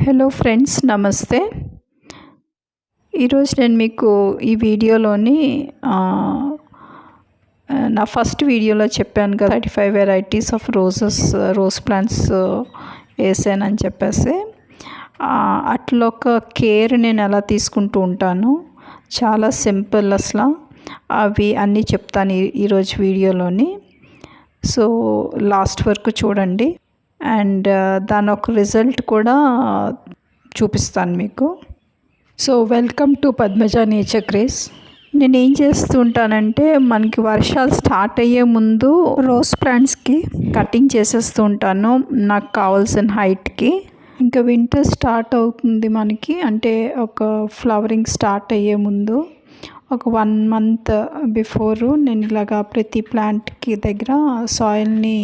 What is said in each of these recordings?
Hello friends, నమస్తే. ఈరోజు నేను మీకు ఈ వీడియోలోని నా ఫస్ట్ వీడియోలో చెప్పాను కదా 35 వెరైటీస్ ఆఫ్ రోజ్ ప్లాంట్స్ వేసానని చెప్పేసి. అట్లా ఒక కేర్ నేను ఎలా తీసుకుంటూ ఉంటాను, చాలా సింపుల్ అసలు. అవి అన్నీ చెప్తాను ఈరోజు వీడియోలోని. సో లాస్ట్ వరకు చూడండి అండ్ దాని ఒక రిజల్ట్ కూడా చూపిస్తాను మీకు. So welcome to Padmaja nature craze. నేను ఏం చేస్తుంటానంటే, మనకి వర్షాలు స్టార్ట్ అయ్యే ముందు రోజ్ ప్లాంట్స్కి కటింగ్ చేసేస్తూ ఉంటాను నాకు కావాల్సిన హైట్కి. ఇంకా వింటర్ స్టార్ట్ అవుతుంది మనకి, అంటే ఒక ఫ్లవరింగ్ స్టార్ట్ అయ్యే ముందు ఒక 1 month బిఫోరు నేను ఇలాగా ప్రతి ప్లాంట్కి దగ్గర సాయిల్ని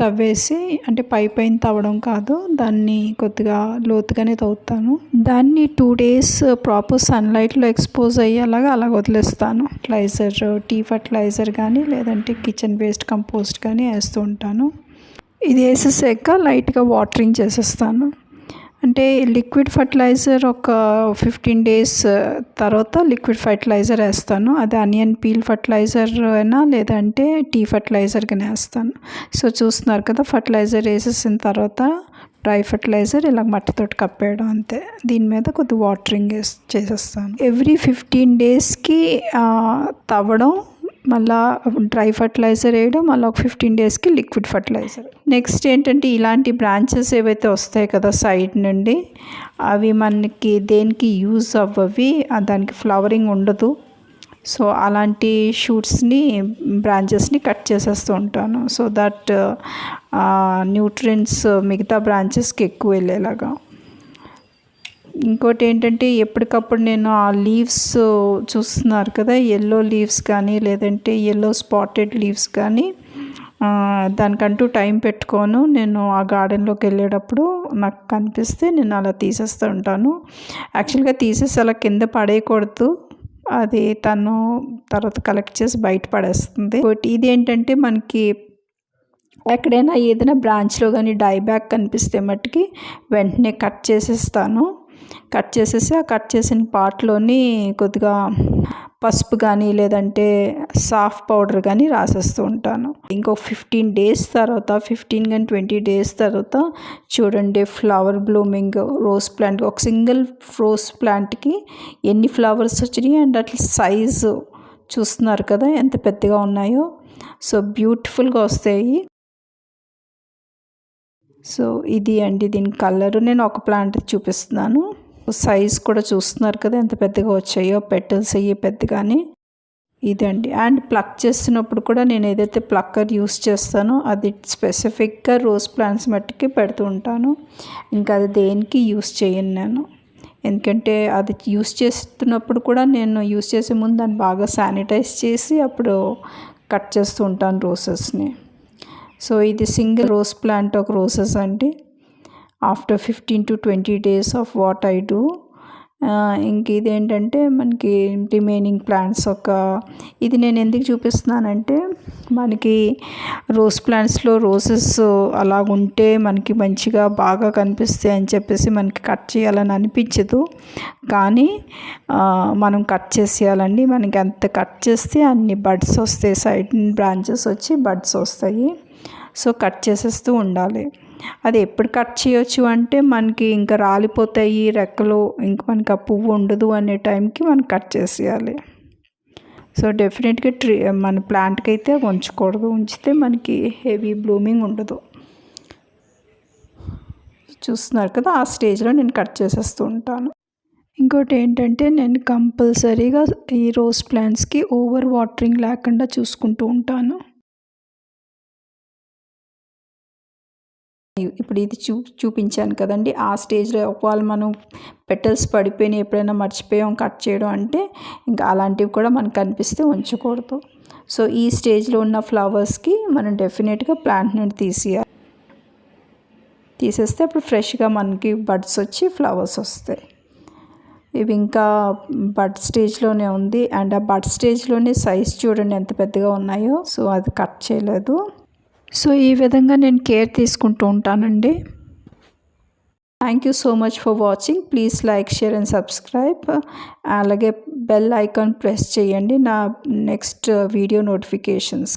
తవ్వేసి, అంటే పైన తవ్వడం కాదు, దాన్ని కొద్దిగా లోతుగానే తవ్వుతాను. దాన్ని 2 days ప్రాపర్ సన్లైట్లో ఎక్స్పోజ్ అయ్యేలాగా అలా వదిలేస్తాను. టీ ఫర్టిలైజర్ కానీ లేదంటే కిచెన్ వేస్ట్ కంపోస్ట్ కానీ వేస్తూ ఉంటాను. ఇది వేసేసాక లైట్గా వాటరింగ్ చేసేస్తాను. అంటే లిక్విడ్ ఫర్టిలైజర్ ఒక 15 days తర్వాత లిక్విడ్ ఫర్టిలైజర్ వేస్తాను. అది ఆనియన్ పీల్ ఫర్టిలైజర్ అయినా లేదంటే టీ ఫర్టిలైజర్ కానీ వేస్తాను. సో చూస్తున్నారు కదా, ఫర్టిలైజర్ వేసేసిన తర్వాత డ్రై ఫర్టిలైజర్ ఇలా మట్టితోటి కప్పేయడం అంతే. దీని మీద కొద్ది వాటరింగ్ చేసేస్తాను. ఎవ్రీ 15 daysకి తవ్వడం, మళ్ళీ డ్రై ఫర్టిలైజర్ వేయడం, మళ్ళీ ఒక 15 daysకి లిక్విడ్ ఫర్టిలైజర్. నెక్స్ట్ ఏంటంటే, ఇలాంటి బ్రాంచెస్ ఏవైతే వస్తాయి కదా సైడ్ నుండి, అవి మనకి దేనికి యూజ్ అవ్వవి, దానికి ఫ్లవరింగ్ ఉండదు. సో అలాంటి బ్రాంచెస్ని కట్ చేసేస్తూ ఉంటాను. సో దట్ న్యూట్రియంట్స్ మిగతా బ్రాంచెస్కి ఎక్కువ వెళ్ళేలాగా. ఇంకోటి ఏంటంటే, ఎప్పటికప్పుడు నేను ఆ లీవ్స్ చూస్తున్నారు కదా, ఎల్లో లీవ్స్ కానీ లేదంటే ఎల్లో స్పాటెడ్ లీవ్స్ కానీ, దానికంటూ టైం పెట్టుకోను. నేను ఆ గార్డెన్లోకి వెళ్ళేటప్పుడు నాకు కనిపిస్తే నేను అలా తీసేస్తూ ఉంటాను. యాక్చువల్గా తీసేసి అలా కింద పడేయకూడదు, అది తను తర్వాత కలెక్ట్ చేసి బయట పడేస్తుంది. బట్ ఇది ఏంటంటే, మనకి ఎక్కడైనా ఏదైనా బ్రాంచ్లో కానీ డైబ్యాక్ కనిపిస్తే మట్టుకి వెంటనే కట్ చేసేస్తాను. కట్ చేసేసి ఆ కట్ చేసిన పార్ట్లోని కొద్దిగా పసుపు కానీ లేదంటే సాఫ్ట్ పౌడర్ కానీ రాసేస్తూ ఉంటాను. ఇంకో 15 days తర్వాత, 15 కానీ 20 days తర్వాత చూడండి, ఫ్లవర్ బ్లూమింగ్ రోజ్ ప్లాంట్, ఒక సింగిల్ రోజ్ ప్లాంట్కి ఎన్ని ఫ్లవర్స్ వచ్చినాయి అండ్ అట్లా సైజు చూస్తున్నారు కదా ఎంత పెద్దగా ఉన్నాయో. సో బ్యూటిఫుల్గా వస్తాయి. సో ఇది అండి దీని కలరు. నేను ఒక ప్లాంట్ చూపిస్తున్నాను. సైజ్ కూడా చూస్తున్నారు కదా ఎంత పెద్దగా వచ్చాయో, పెటల్స్ అయ్యి పెద్దగానే. ఇదండి. అండ్ ప్లక్ చేస్తున్నప్పుడు కూడా నేను ఏదైతే ప్లక్కర్ యూస్ చేస్తానో అది స్పెసిఫిక్గా రోజ్ ప్లాంట్స్ మట్టుకి పెడుతూ ఉంటాను. ఇంకా అది దేనికి యూస్ చేయను నేను, ఎందుకంటే అది యూస్ చేస్తున్నప్పుడు కూడా నేను యూస్ చేసే ముందు దాన్ని బాగా శానిటైజ్ చేసి అప్పుడు కట్ చేస్తూ ఉంటాను రోజెస్ని. సో ఇది సింగిల్ రోజ్ ప్లాంట్ ఒక రోజెస్ అండి. After 15 to 20 days of what I do. ఇంక ఇదేంటంటే మనకి రిమైనింగ్ ప్లాంట్స్ ఇది నేను ఎందుకు చూపిస్తున్నానంటే, మనకి రోజ్ ప్లాంట్స్లో రోజెస్ అలాగుంటే మనకి మంచిగా బాగా కనిపిస్తాయి అని చెప్పేసి మనకి కట్ చేయాలని అనిపించదు, కానీ మనం కట్ చేసేయాలండి. మనకి ఎంత కట్ చేస్తే అన్ని బడ్స్ వస్తాయి, సైడ్ బ్రాంచెస్ వచ్చి బడ్స్ వస్తాయి. సో కట్ చేసేస్తూ ఉండాలి. అది ఎప్పుడు కట్ చేయొచ్చు అంటే, మనకి ఇంకా రాలిపోతాయి రెక్కలు, ఇంక మనకి ఆ పువ్వు ఉండదు అనే టైంకి మనం కట్ చేసేయాలి. సో డెఫినెట్గా మన ప్లాంట్కి అయితే ఉంచకూడదు, ఉంచితే మనకి హెవీ బ్లూమింగ్ ఉండదు. చూస్తున్నారు కదా, ఆ స్టేజ్లో నేను కట్ చేసేస్తూ ఉంటాను. ఇంకోటి ఏంటంటే, నేను కంపల్సరీగా ఈ రోజ్ ప్లాంట్స్కి ఓవర్ వాటరింగ్ లేకుండా చూసుకుంటూ ఉంటాను. ఇప్పుడు ఇది చూపించాను కదండి, ఆ స్టేజ్లో ఒకవేళ మనం పెటల్స్ పడిపోయినాయి, ఎప్పుడైనా మర్చిపోయాం కట్ చేయడం అంటే, ఇంకా అలాంటివి కూడా మనకు కనిపిస్తే ఉంచకూడదు. సో ఈ స్టేజ్లో ఉన్న ఫ్లవర్స్కి మనం డెఫినెట్గా ప్లాంట్ నుండి తీసేస్తే అప్పుడు ఫ్రెష్గా మనకి బడ్స్ వచ్చి ఫ్లవర్స్ వస్తాయి. ఇవి ఇంకా బడ్ స్టేజ్లోనే ఉంది. అండ్ ఆ బడ్ స్టేజ్లోనే సైజ్ చూడండి ఎంత పెద్దగా ఉన్నాయో. సో అది కట్ చేయలేదు. సో ఈ విధంగా నేను కేర్ తీసుకుంటూ ఉంటానండి. Thank you so much for watching. Please like, share and subscribe. అలాగే బెల్ ఐకాన్ ప్రెస్ చేయండి నా నెక్స్ట్ వీడియో నోటిఫికేషన్స్.